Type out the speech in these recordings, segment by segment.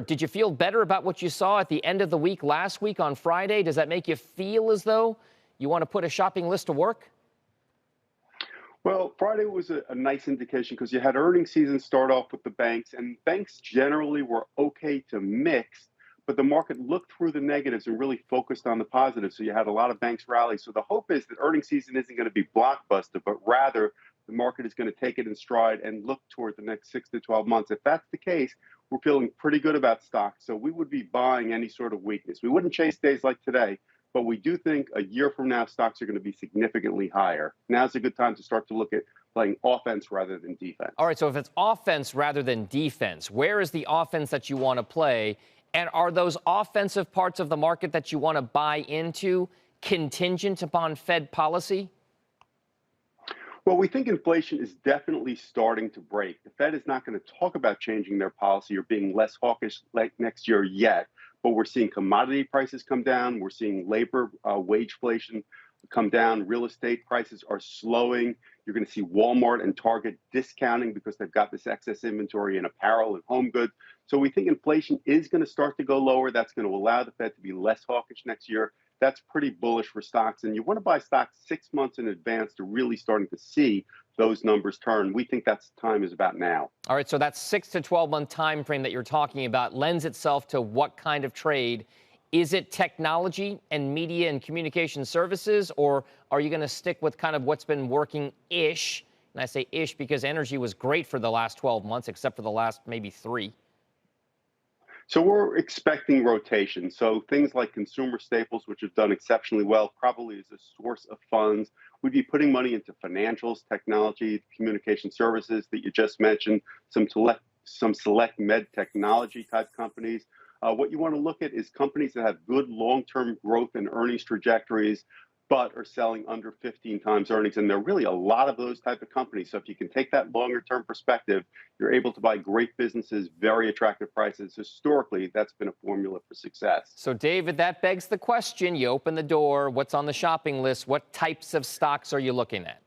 Did you feel better about what you saw at the end of the week last week on Friday? Does that make you feel as though you want to put a shopping list to work? Well, Friday was a nice indication because you had earnings season start off with the banks, and banks generally were okay to mix, but the market looked through the negatives and really focused on the positives. So you had a lot of banks rally. So the hope is that earnings season isn't going to be blockbuster, but rather the market is going to take it in stride and look toward the next 6 to 12 months. If that's the case, we're feeling pretty good about stocks. So we would be buying any sort of weakness. We wouldn't chase days like today, but we do think a year from now, stocks are going to be significantly higher. Now's a good time to start to look at playing offense rather than defense. All right, so if it's offense rather than defense, where is the offense that you want to play? And are those offensive parts of the market that you want to buy into contingent upon Fed policy? Well, we think inflation is definitely starting to break. The Fed is not going to talk about changing their policy or being less hawkish like next year yet, but we're seeing commodity prices come down. We're seeing labor wage inflation come down. Real estate prices are slowing. You're going to see Walmart and Target discounting because they've got this excess inventory in apparel and home goods. So we think inflation is going to start to go lower. That's going to allow the Fed to be less hawkish next year. That's pretty bullish for stocks. And you want to buy stocks 6 months in advance to really starting to see those numbers turn. We think that's time is about now. All right, so that 6 to 12 month time frame that you're talking about lends itself to what kind of trade? Is it technology and media and communication services, or are you going to stick with kind of what's been working-ish? And I say ish because energy was great for the last 12 months, except for the last maybe 3. So we're expecting rotation. So things like consumer staples, which have done exceptionally well, probably is a source of funds. We'd be putting money into financials, technology, communication services that you just mentioned, some select med technology type companies. What you want to look at is companies that have good long-term growth and earnings trajectories, but are selling under 15 times earnings. And there are really a lot of those type of companies. So if you can take that longer term perspective, you're able to buy great businesses, very attractive prices. Historically, that's been a formula for success. So, David, that begs the question. You open the door. What's on the shopping list? What types of stocks are you looking at?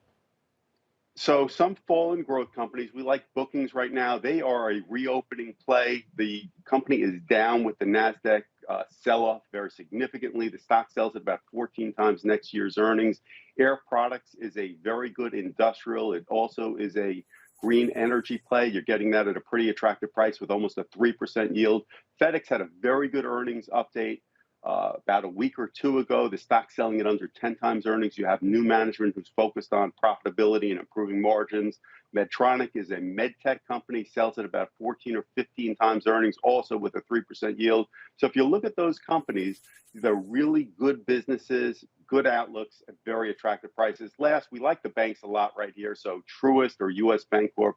So some fallen growth companies, we like bookings right now. They are a reopening play. The company is down with the NASDAQ sell-off very significantly. The stock sells at about 14 times next year's earnings. Air Products is a very good industrial. It also is a green energy play. You're getting that at a pretty attractive price with almost a 3% yield. FedEx had a very good earnings update about a week or two ago. The stock selling at under 10 times earnings. You have new management who's focused on profitability and improving margins. Medtronic is a med tech company, sells at about 14 or 15 times earnings, also with a 3% yield. So if you look at those companies, they're really good businesses, good outlooks at very attractive prices. Last, we like the banks a lot right here. So Truist or US Bancorp,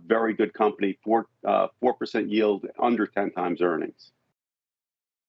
very good company, 4% yield, under 10 times earnings.